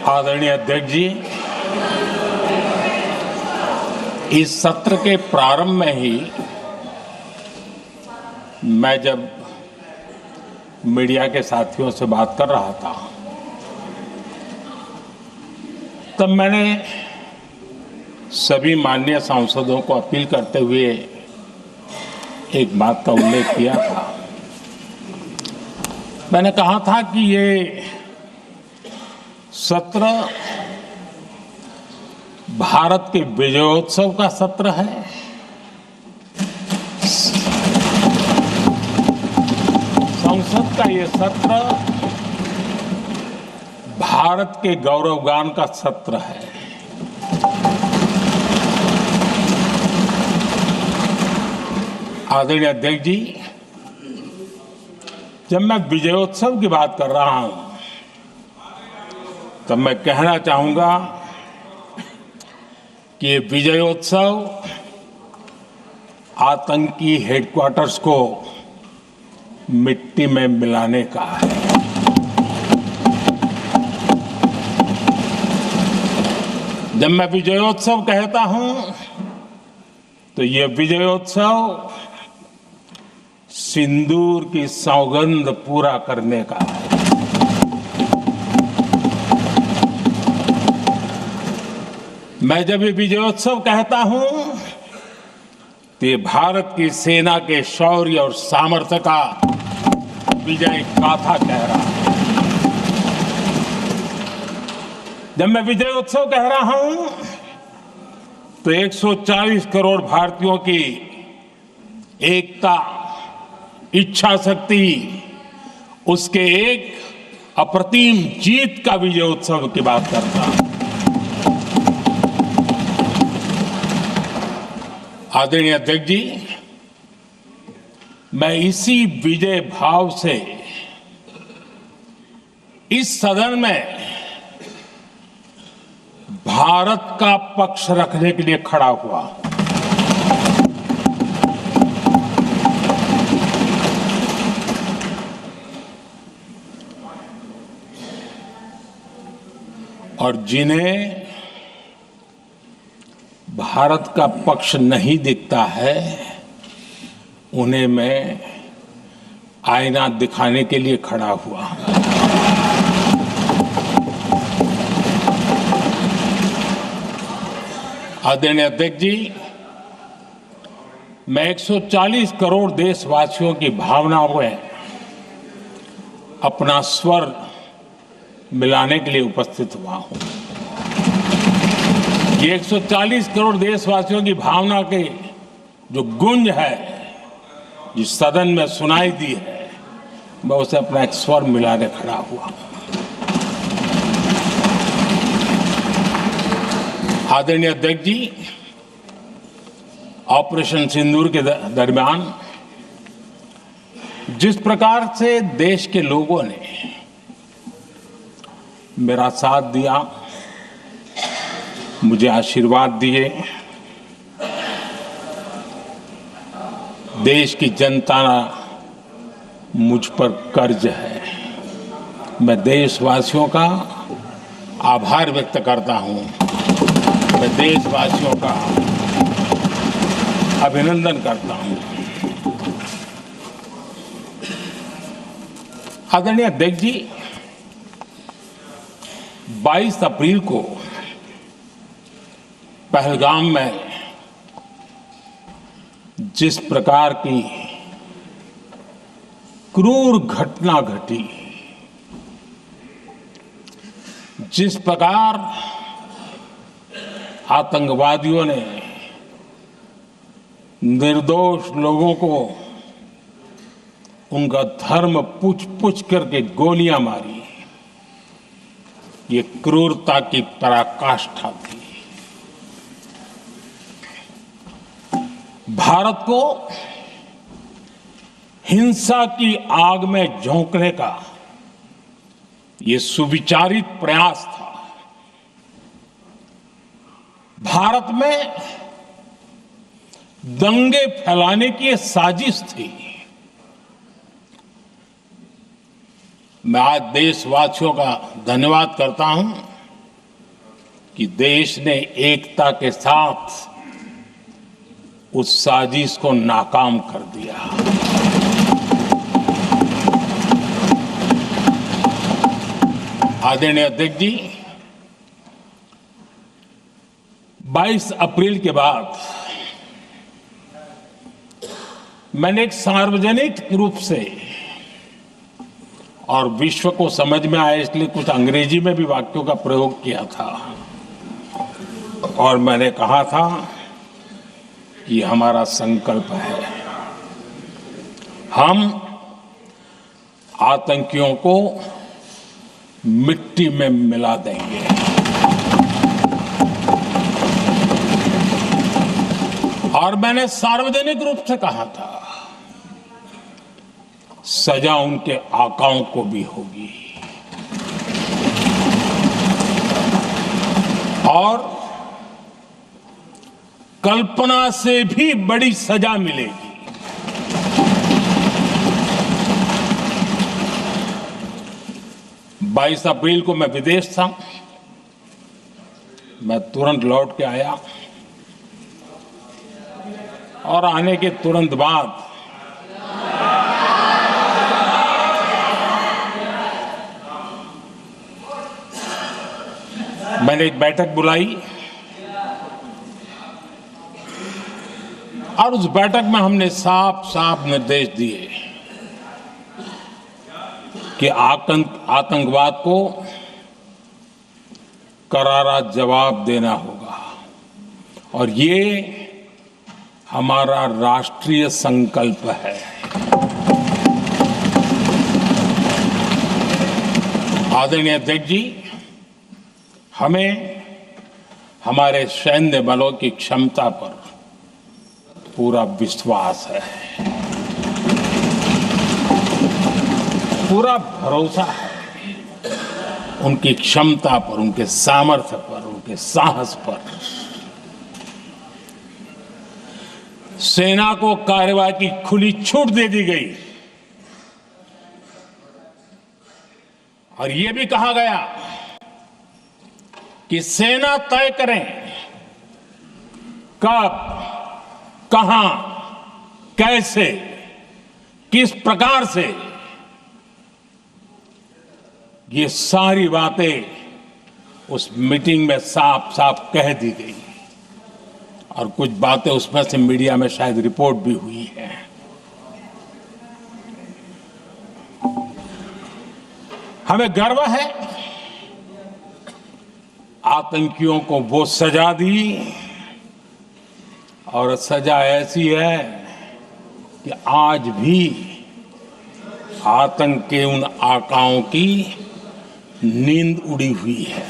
आदरणीय अध्यक्ष जी, इस सत्र के प्रारंभ में ही मैं जब मीडिया के साथियों से बात कर रहा था तब मैंने सभी माननीय सांसदों को अपील करते हुए एक बात का उल्लेख किया था। मैंने कहा था कि ये सत्र भारत के विजयोत्सव का सत्र है। संसद का ये सत्र भारत के गौरवगान का सत्र है। आदरणीय अध्यक्ष जी, जब मैं विजयोत्सव की बात कर रहा हूं तब मैं कहना चाहूंगा कि ये विजयोत्सव आतंकी हेडक्वार्टर्स को मिट्टी में मिलाने का है। जब मैं विजयोत्सव कहता हूं तो ये विजयोत्सव सिंदूर की सौगंध पूरा करने का है। मैं जब ये विजयोत्सव कहता हूं तो ये भारत की सेना के शौर्य और सामर्थ्य का विजय गाथा कह रहा है। जब मैं विजयोत्सव कह रहा हूं तो 140 करोड़ भारतीयों की एकता, इच्छा शक्ति, उसके एक अप्रतिम जीत का विजयोत्सव की बात करता हूं। आदरणीय अध्यक्ष जी, मैं इसी विजय भाव से इस सदन में भारत का पक्ष रखने के लिए खड़ा हुआ। और जिन्हें भारत का पक्ष नहीं दिखता है उन्हें मैं आईना दिखाने के लिए खड़ा हुआ। आदरणीय अध्यक्ष जी, मैं 140 करोड़ देशवासियों की भावनाओं में अपना स्वर मिलाने के लिए उपस्थित हुआ हूं। ये 140 करोड़ देशवासियों की भावना के जो गुंज है, जिस सदन में सुनाई दी है, मैं उसे अपना एक स्वर मिलाने खड़ा हुआ। आदरणीय अध्यक्ष जी, ऑपरेशन सिंदूर के दरमियान जिस प्रकार से देश के लोगों ने मेरा साथ दिया, मुझे आशीर्वाद दिए, देश की जनता मुझ पर कर्ज है। मैं देशवासियों का आभार व्यक्त करता हूं। मैं देशवासियों का अभिनंदन करता हूं। आदरणीय अध्यक्ष जी, 22 अप्रैल को पहलगाम में जिस प्रकार की क्रूर घटना घटी, जिस प्रकार आतंकवादियों ने निर्दोष लोगों को उनका धर्म पूछ पूछ करके गोलियां मारी, ये क्रूरता की पराकाष्ठा थी। भारत को हिंसा की आग में झोंकने का ये सुविचारित प्रयास था। भारत में दंगे फैलाने की ये साजिश थी। मैं आज देशवासियों का धन्यवाद करता हूं कि देश ने एकता के साथ उस साजिश को नाकाम कर दिया। आदरणीय अध्यक्ष जी, 22 अप्रैल के बाद मैंने एक सार्वजनिक रूप से और विश्व को समझ में आए इसलिए कुछ अंग्रेजी में भी वाक्यों का प्रयोग किया था और मैंने कहा था कि हमारा संकल्प है, हम आतंकियों को मिट्टी में मिला देंगे। और मैंने सार्वजनिक रूप से कहा था, सजा उनके आकाओं को भी होगी और कल्पना से भी बड़ी सजा मिलेगी। 22 अप्रैल को मैं विदेश था, मैं तुरंत लौट के आया और आने के तुरंत बाद मैंने एक बैठक बुलाई और उस बैठक में हमने साफ साफ निर्देश दिए कि आतंकवाद को करारा जवाब देना होगा और ये हमारा राष्ट्रीय संकल्प है। आदरणीय अध्यक्ष जी, हमें हमारे सैन्य बलों की क्षमता पर पूरा विश्वास है, पूरा भरोसा है उनकी क्षमता पर, उनके सामर्थ्य पर, उनके साहस पर। सेना को कार्रवाई की खुली छूट दे दी गई और यह भी कहा गया कि सेना तय करें कब, कहां, कैसे, किस प्रकार से। ये सारी बातें उस मीटिंग में साफ साफ कह दी गई और कुछ बातें उसमें से मीडिया में शायद रिपोर्ट भी हुई है। हमें गर्व है आतंकियों को वो सजा दी और सजा ऐसी है कि आज भी आतंक के उन आकाओं की नींद उड़ी हुई है।